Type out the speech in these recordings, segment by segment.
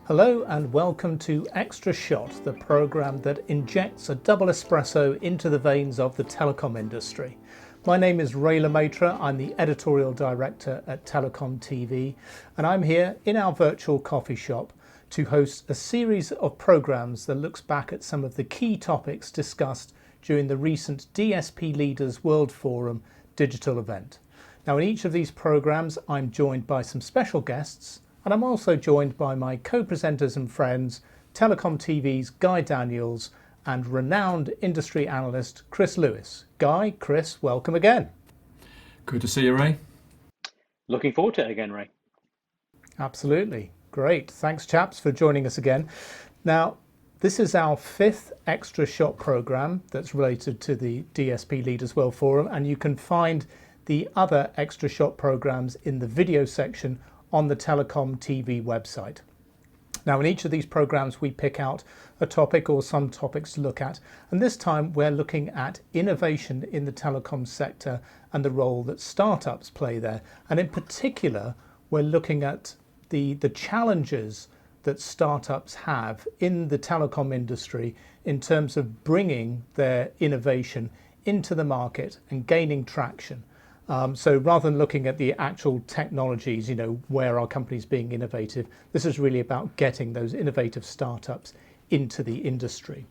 Hello and welcome to Extra Shot, the programme that injects a double espresso into the veins of the telecom industry. My name is Ray Lemaitre, I'm the editorial director at Telecom TV, and I'm here in our virtual coffee shop to host a series of programmes that looks back at some of the key topics discussed during the recent DSP Leaders World Forum digital event. Now, in each of these programmes, I'm joined by some special guests, and I'm also joined by my co-presenters and friends, Telecom TV's Guy Daniels and renowned industry analyst Chris Lewis. Guy, Chris, welcome again. Good to see you, Ray. Looking forward to it again, Ray. Absolutely. Great. Thanks, chaps, for joining us again. Now, this is our fifth Extra Shot programme that's related to the DSP Leaders World Forum, and you can find the other Extra Shot programmes in the video section on the Telecom TV website. Now, in each of these programmes, we pick out a topic or some topics to look at, and this time we're looking at innovation in the telecom sector and the role that startups play there. And in particular, we're looking at the challenges that startups have in the telecom industry in terms of bringing their innovation into the market and gaining traction. So rather than looking at the actual technologies, where our company's being innovative, this is really about getting those innovative startups into the industry.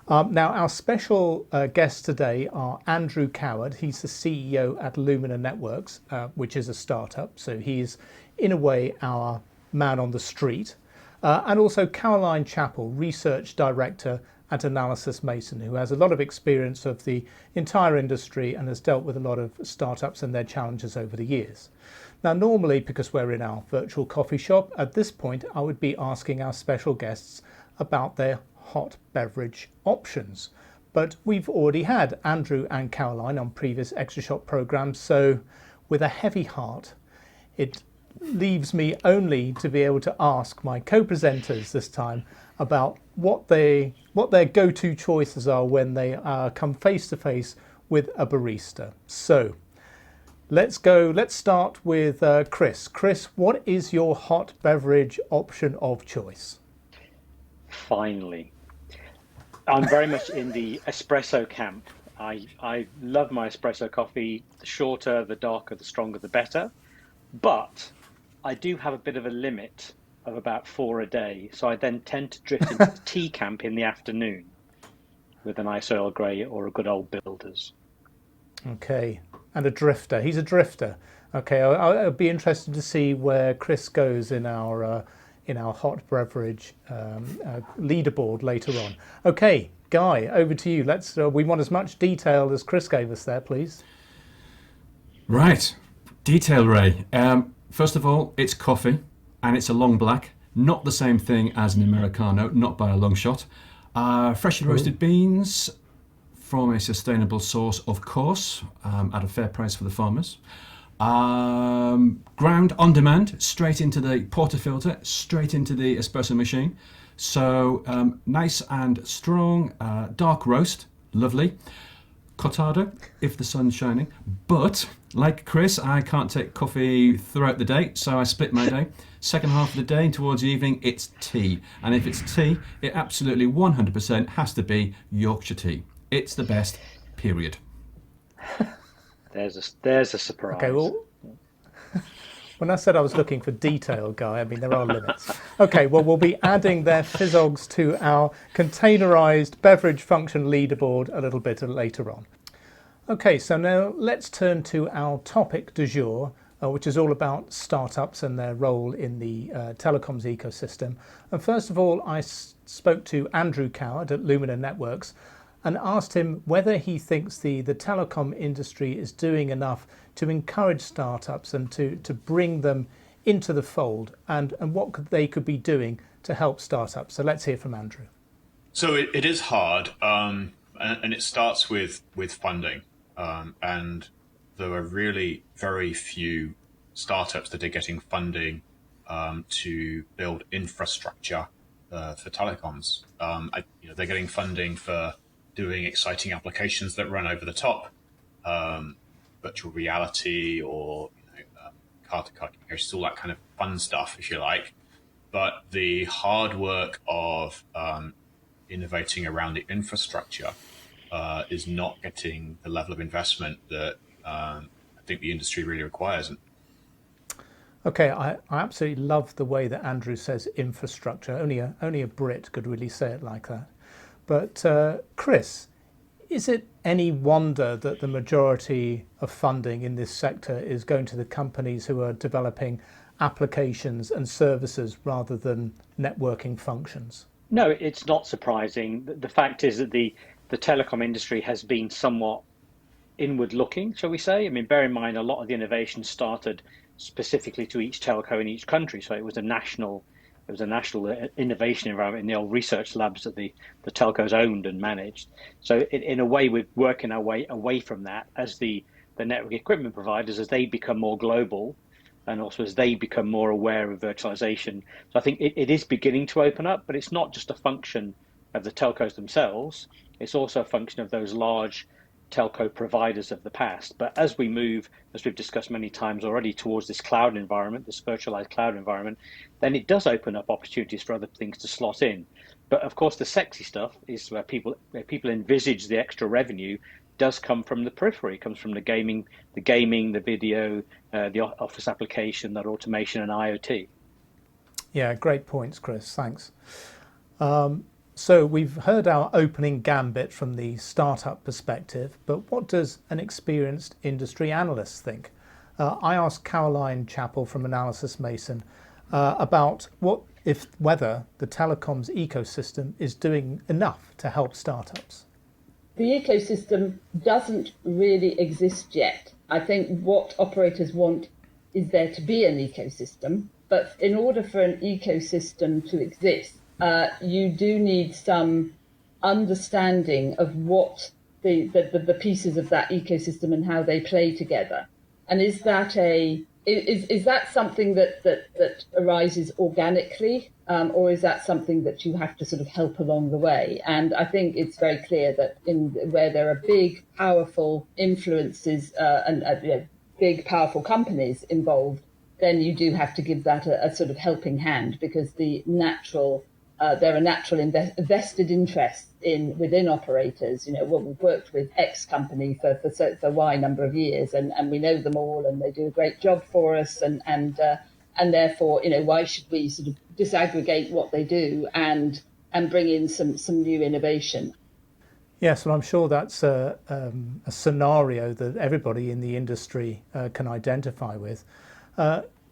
Now, our special guests today are Andrew Coward. He's the CEO at Lumina Networks, which is a startup. So he's, in a way, our man on the street. And also Caroline Chappell, Research Director at Analysis Mason, who has a lot of experience of the entire industry and has dealt with a lot of startups and their challenges over the years. Now, normally, because we're in our virtual coffee shop, at this point, I would be asking our special guests about their hot beverage options. But we've already had Andrew and Caroline on previous Extra Shot programs, so with a heavy heart, it leaves me only to be able to ask my co-presenters this time about what their go-to choices are when they come face to face with a barista. So let's start with Chris. Chris, what is your hot beverage option of choice? Finally. I'm very much in the espresso camp. I love my espresso coffee. The shorter, the darker, the stronger, the better. But I do have a bit of a limit of about 4 a day. So I then tend to drift into the tea camp in the afternoon with a nice Earl Grey or a good old Builders. Okay, and a drifter. He's a drifter. Okay, I'll be interested to see where Chris goes in our hot beverage leaderboard later on. Okay, Guy, over to you. We want as much detail as Chris gave us there, please. Right, detail, Ray. First of all, it's coffee, and it's a long black. Not the same thing as an Americano, not by a long shot. Freshly roasted beans from a sustainable source, of course, at a fair price for the farmers. Ground on demand, straight into the portafilter, straight into the espresso machine. So nice and strong, dark roast, lovely. Cortado, if the sun's shining. But like Chris, I can't take coffee throughout the day, so I split my day. Second half of the day, towards the evening, it's tea. And if it's tea, it absolutely 100% has to be Yorkshire tea. It's the best, period. There's a surprise. Okay, well, when I said I was looking for detail, Guy, I mean, there are limits. Okay, well, we'll be adding their fizzogs to our containerized beverage function leaderboard a little bit later on. Okay, so now let's turn to our topic du jour, which is all about startups and their role in the telecoms ecosystem. And first of all, I spoke to Andrew Coward at Lumina Networks and asked him whether he thinks the telecom industry is doing enough to encourage startups and to bring them into the fold, and what they could be doing to help startups. So let's hear from Andrew. So it is hard, and it starts with funding. And there are really very few startups that are getting funding to build infrastructure for telecoms. They're getting funding for doing exciting applications that run over the top, virtual reality or car-to-car communications, all that kind of fun stuff, if you like. but the hard work of innovating around the infrastructure is not getting the level of investment that I think the industry really requires. Okay, I absolutely love the way that Andrew says infrastructure. Only a Brit could really say it like that. But Chris, is it any wonder that the majority of funding in this sector is going to the companies who are developing applications and services rather than networking functions? No, it's not surprising. The fact is that the telecom industry has been somewhat inward looking, shall we say. I mean, bear in mind, a lot of the innovation started specifically to each telco in each country. So it was a national innovation environment in the old research labs that the telcos owned and managed. So in a way, we're working our way away from that as the network equipment providers, as they become more global and also as they become more aware of virtualization. So I think it is beginning to open up, but it's not just a function of the telcos themselves. It's also a function of those large telco providers of the past. But as we move, as we've discussed many times already, towards this cloud environment, this virtualized cloud environment, then it does open up opportunities for other things to slot in. But of course, the sexy stuff is where people envisage the extra revenue does come from the periphery. It comes from the gaming, the video, the office application, that automation and IoT. Yeah, great points, Chris. Thanks. So we've heard our opening gambit from the startup perspective, but what does an experienced industry analyst think? I asked Caroline Chappell from Analysis Mason about whether the telecoms ecosystem is doing enough to help startups. The ecosystem doesn't really exist yet. I think what operators want is there to be an ecosystem, but in order for an ecosystem to exist, you do need some understanding of what the pieces of that ecosystem and how they play together. And is that something that arises organically, or is that something that you have to sort of help along the way? And I think it's very clear that where there are big, powerful influences and big, powerful companies involved, then you do have to give that a sort of helping hand, because there are natural vested interests within operators. We've worked with X company for Y number of years, and we know them all, and they do a great job for us, and therefore, why should we sort of disaggregate what they do and bring in some new innovation? Yes, well, I'm sure that's a scenario that everybody in the industry can identify with.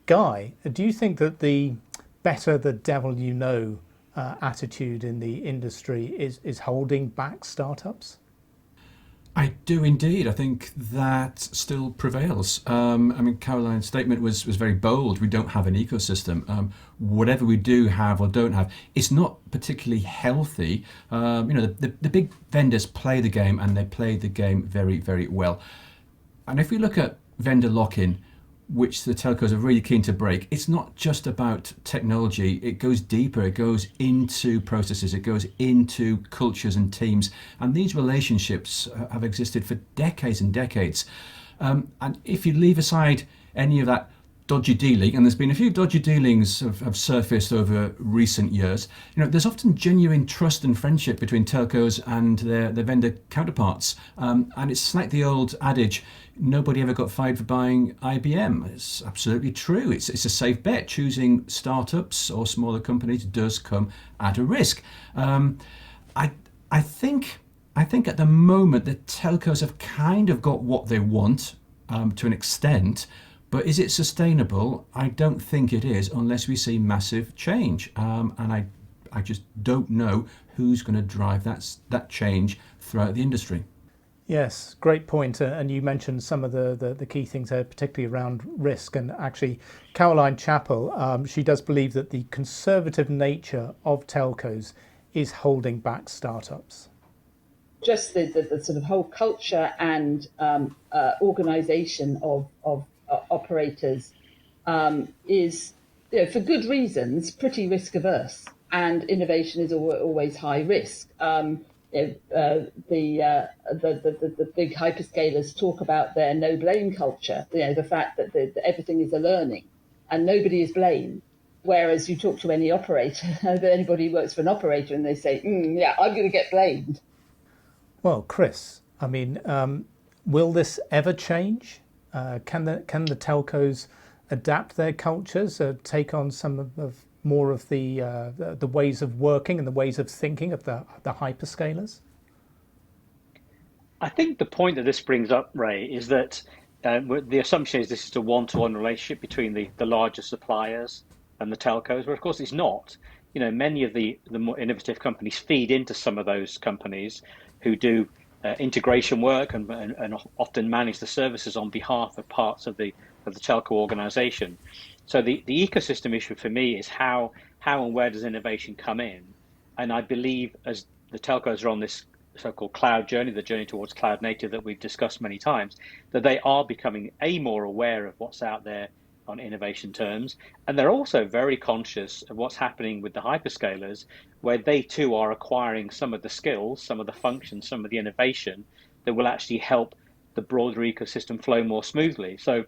Guy, do you think that the better the devil you know attitude in the industry is holding back startups? I do indeed. I think that still prevails. Caroline's statement was very bold. We don't have an ecosystem. Whatever we do have or don't have, it's not particularly healthy. The big vendors play the game, and they play the game very, very well. And if we look at vendor lock-in, which the telcos are really keen to break, it's not just about technology. It goes deeper. It goes into processes. It goes into cultures and teams. And these relationships have existed for decades and decades. And if you leave aside any of that dodgy dealing, and there's been a few dodgy dealings have surfaced over recent years, there's often genuine trust and friendship between telcos and their vendor counterparts. And it's like the old adage, nobody ever got fired for buying IBM. It's absolutely true. It's a safe bet. Choosing startups or smaller companies does come at a risk. I think at the moment the telcos have kind of got what they want to an extent, but is it sustainable? I don't think it is, unless we see massive change. And I just don't know who's going to drive that change throughout the industry. Yes, great point. And you mentioned some of the key things there, particularly around risk. And actually, Caroline Chappell, she does believe that the conservative nature of telcos is holding back startups. Just the sort of whole culture and organisation of operators is, for good reasons, pretty risk averse, and innovation is always high risk. The big hyperscalers talk about their no blame culture, the fact that everything is a learning and nobody is blamed. Whereas you talk to any operator, anybody who works for an operator, and they say, yeah, I'm going to get blamed. Well, Chris, I mean, will this ever change? Can the telcos adapt their cultures, take on some of more of the ways of working and the ways of thinking of the hyperscalers? I think the point that this brings up, Ray, is that the assumption is this is a one-to-one relationship between the larger suppliers and the telcos, but of course it's not. Many of the more innovative companies feed into some of those companies who do integration work and often manage the services on behalf of parts of the telco organization. So the ecosystem issue for me is how and where does innovation come in? And I believe as the telcos are on this so-called cloud journey, the journey towards cloud native that we've discussed many times, that they are becoming more aware of what's out there on innovation terms. And they're also very conscious of what's happening with the hyperscalers, where they too are acquiring some of the skills, some of the functions, some of the innovation that will actually help the broader ecosystem flow more smoothly. So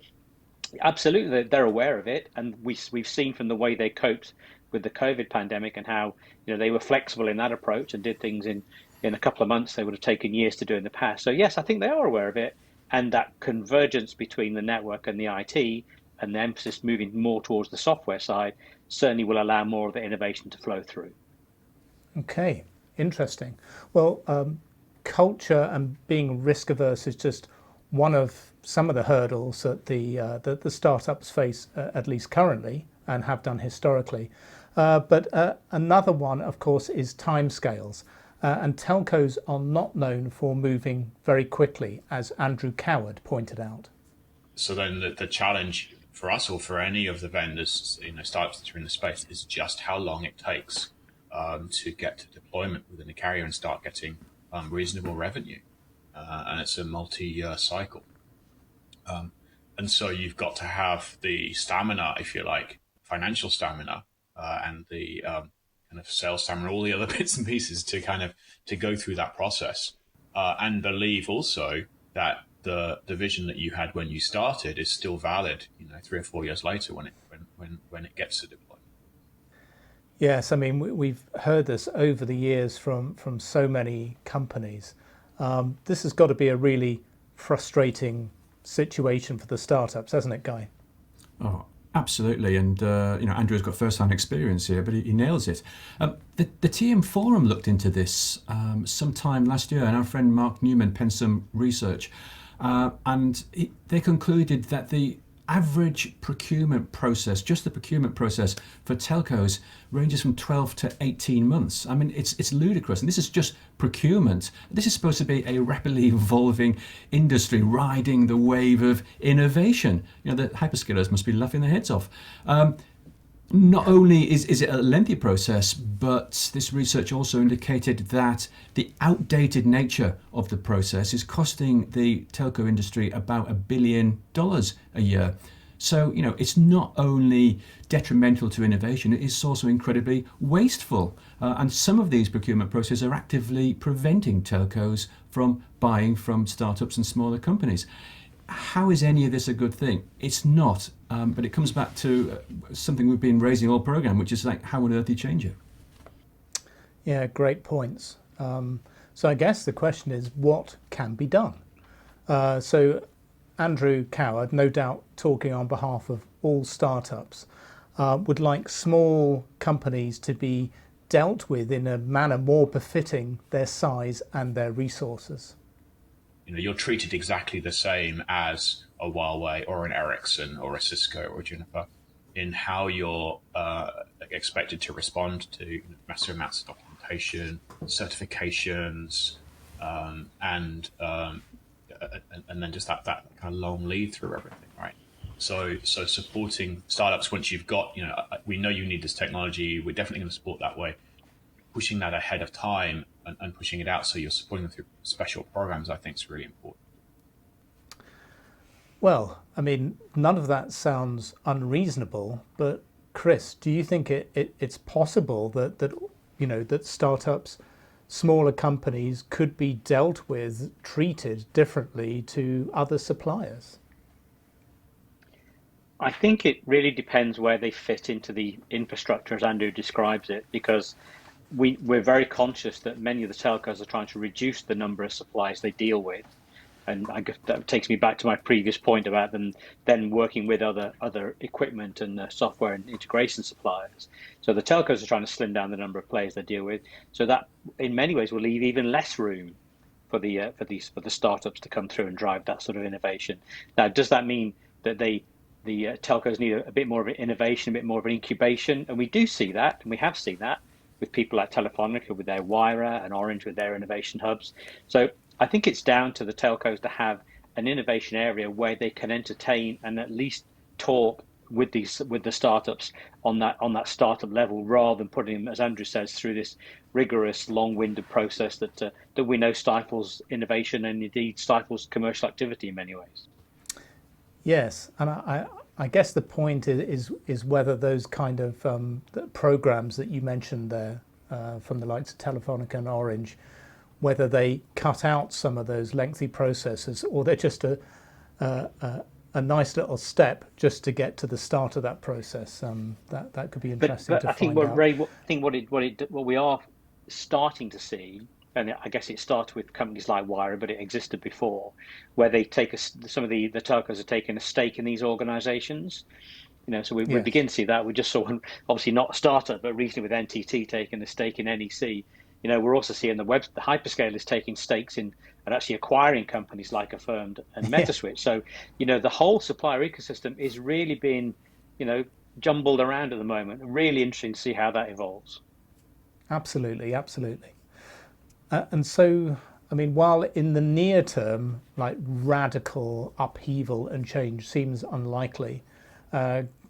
absolutely, they're aware of it. And we've seen from the way they coped with the COVID pandemic and how they were flexible in that approach and did things in a couple of months they would have taken years to do in the past. So yes, I think they are aware of it, and that convergence between the network and the IT and the emphasis moving more towards the software side certainly will allow more of the innovation to flow through. Okay, interesting. Well, culture and being risk averse is just one of some of the hurdles that the startups face, at least currently, and have done historically. But another one, of course, is timescales. And telcos are not known for moving very quickly, as Andrew Coward pointed out. So then the challenge for us or for any of the vendors, startups that are in the space, is just how long it takes to get to deployment within a carrier and start getting reasonable revenue. And it's a multi-year cycle. And so you've got to have the stamina, if you like, financial stamina, and the kind of sales stamina, all the other bits and pieces to go through that process, and believe also that the vision that you had when you started is still valid, 3 or 4 years later when it gets to deployment. Yes, I mean we've heard this over the years from so many companies. This has got to be a really frustrating situation for the startups, hasn't it, Guy? Oh, absolutely. And Andrew's got first-hand experience here, but he nails it. The TM Forum looked into this sometime last year, and our friend Mark Newman penned some research, and they concluded that the average procurement process, just the procurement process for telcos, ranges from 12 to 18 months. I mean, it's ludicrous. And this is just procurement. This is supposed to be a rapidly evolving industry riding the wave of innovation. The hyperscalers must be laughing their heads off. Not only is it a lengthy process, but this research also indicated that the outdated nature of the process is costing the telco industry about $1 billion a year. So, it's not only detrimental to innovation, it's also incredibly wasteful. And some of these procurement processes are actively preventing telcos from buying from startups and smaller companies. How is any of this a good thing? It's not, but it comes back to something we've been raising all program, which is like, how on earth do you change it? Yeah, great points. So I guess the question is, what can be done? So Andrew Coward, no doubt talking on behalf of all startups, would like small companies to be dealt with in a manner more befitting their size and their resources. You're treated exactly the same as a Huawei or an Ericsson or a Cisco or a Juniper in how you're expected to respond to massive amounts of documentation, certifications, and then just that kind of long lead through everything, right? So supporting startups once you've got, we know you need this technology, we're definitely going to support that way. Pushing that ahead of time and pushing it out so you're supporting them through special programs, I think is really important. Well, I mean, none of that sounds unreasonable, but Chris, do you think it's possible that startups, smaller companies could be dealt with, treated differently to other suppliers? I think it really depends where they fit into the infrastructure, as Andrew describes it, because we're very conscious that many of the telcos are trying to reduce the number of suppliers they deal with. And I guess that takes me back to my previous point about them then working with other equipment and software and integration suppliers. So the telcos are trying to slim down the number of players they deal with. So that, in many ways, will leave even less room for the startups to come through and drive that sort of innovation. Now, does that mean that the telcos need a bit more of an innovation, a bit more of an incubation? And we do see that, and we have seen that with people like Telefonica with their Wira and Orange with their innovation hubs. So I think it's down to the telcos to have an innovation area where they can entertain and at least talk with the startups on that startup level, rather than putting them, as Andrew says, through this rigorous, long-winded process that we know stifles innovation and indeed stifles commercial activity in many ways. Yes, and I guess the point is whether those kind of the programs that you mentioned there from the likes of Telefonica and Orange, whether they cut out some of those lengthy processes, or they're just a nice little step just to get to the start of that process. That could be interesting but to I think find out. Ray, what we are starting to see, and I guess it started with companies like Wire, but it existed before, where they take some of the telcos are taking a stake in these organisations. So we Yes. begin to see that. We just saw, obviously not a startup, but recently with NTT taking a stake in NEC. We're also seeing the hyperscalers taking stakes in and actually acquiring companies like Affirmed and Metaswitch. So, the whole supplier ecosystem is really being, jumbled around at the moment. Really interesting to see how that evolves. Absolutely. And so, I mean, while in the near term, like radical upheaval and change seems unlikely,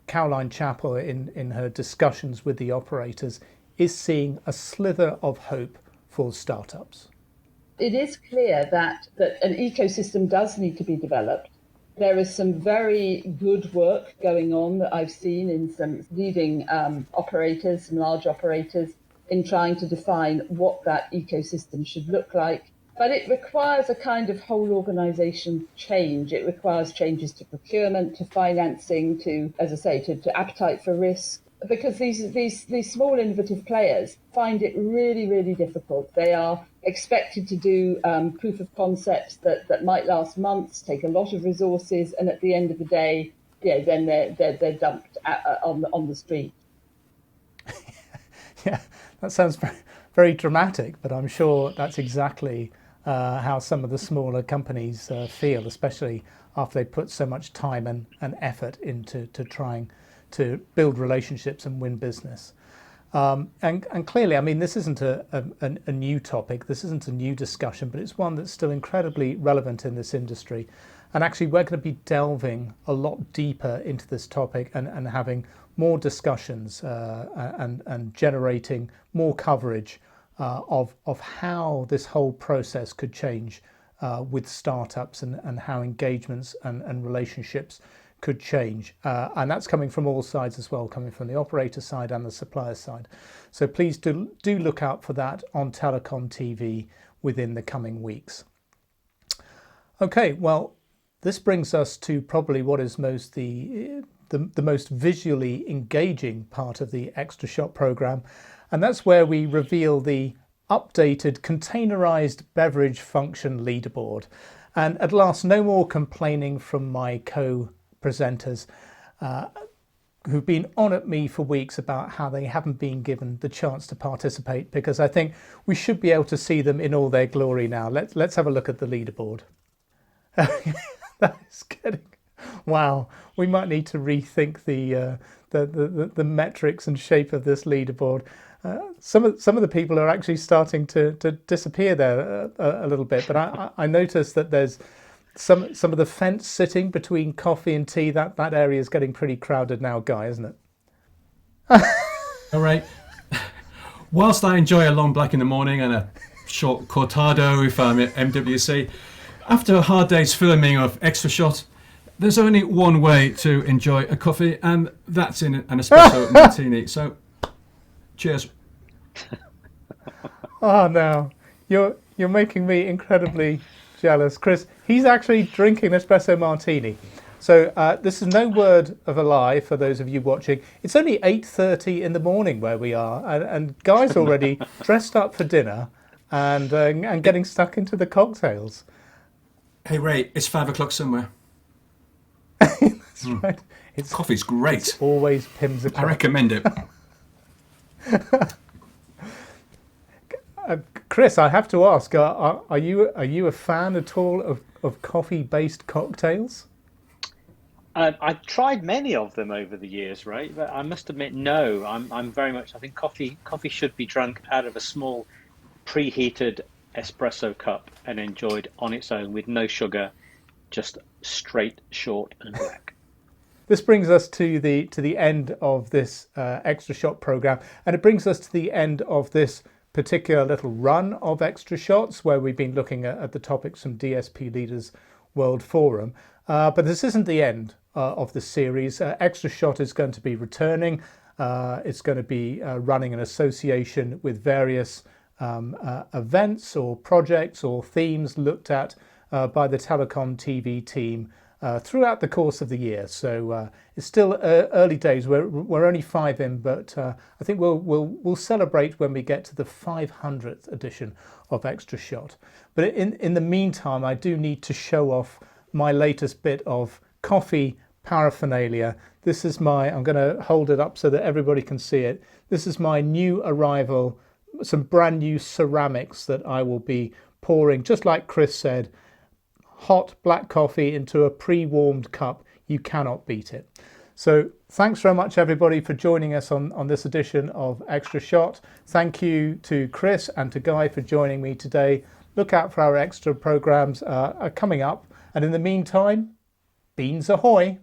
Caroline Chappell, in her discussions with the operators, is seeing a slither of hope for startups. It is clear that an ecosystem does need to be developed. There is some very good work going on that I've seen in some leading operators, some large operators, in trying to define what that ecosystem should look like. But it requires a kind of whole organisation change. It requires changes to procurement, to financing, to, as I say, to appetite for risk. Because these small innovative players find it really, really difficult. They are expected to do proof of concepts that might last months, take a lot of resources, and at the end of the day, then they're dumped on the street. Yeah, that sounds very, very dramatic, but I'm sure that's exactly how some of the smaller companies feel, especially after they put so much time and effort into trying to build relationships and win business. And clearly, I mean, this isn't a new topic, this isn't a new discussion, but it's one that's still incredibly relevant in this industry. And actually, we're going to be delving a lot deeper into this topic and having more discussions and generating more coverage of how this whole process could change with startups and how engagements and relationships could change. And that's coming from all sides as well, coming from the operator side and the supplier side. So please do look out for that on Telecom TV within the coming weeks. Okay, well, this brings us to probably what is the most visually engaging part of the Extra Shot program, and that's where we reveal the updated Containerized Beverage Function leaderboard. And at last, no more complaining from my co-presenters who've been on at me for weeks about how they haven't been given the chance to participate, because I think we should be able to see them in all their glory now. Let's have a look at the leaderboard. That is getting, wow, we might need to rethink the metrics and shape of this leaderboard. Some of the people are actually starting to disappear there a little bit, but I noticed that there's some of the fence sitting between coffee and tea. That area is getting pretty crowded now, Guy, isn't it? All right. Whilst I enjoy a long black in the morning and a short cortado if I'm at MWC, after a hard day's filming of Extra Shot, there's only one way to enjoy a coffee, and that's in an espresso martini. So, cheers. Oh no, you're making me incredibly jealous, Chris. He's actually drinking espresso martini. So this is no word of a lie for those of you watching. It's only 8:30 in the morning where we are, and Guy's already dressed up for dinner and getting stuck into the cocktails. Hey Ray, it's 5 o'clock somewhere. That's right. Coffee's great. It's always Pim's I o'clock. recommend it. Chris, I have to ask: are you a fan at all of coffee-based cocktails? I've tried many of them over the years, right? But I must admit, no. I'm very much. I think coffee should be drunk out of a small, preheated espresso cup and enjoyed on its own with no sugar, just straight, short, and black. This brings us to the end of this extra shot program, and it brings us to the end of this particular little run of extra shots where we've been looking at the topics from DSP Leaders World Forum. But this isn't the end of the series. Extra Shot is going to be returning. It's going to be running an association with various events or projects or themes looked at by the Telecom TV team throughout the course of the year. So it's still early days. We're only 5 in, but I think we'll celebrate when we get to the 500th edition of Extra Shot. But in the meantime, I do need to show off my latest bit of coffee paraphernalia. This is I'm going to hold it up so that everybody can see it. This is my new arrival, some brand new ceramics that I will be pouring, just like Chris said, hot black coffee into a pre-warmed cup. You cannot beat it. So thanks very much everybody for joining us on this edition of Extra Shot. Thank you to Chris and to Guy for joining me today. Look out for our extra programs coming up. And in the meantime, beans ahoy!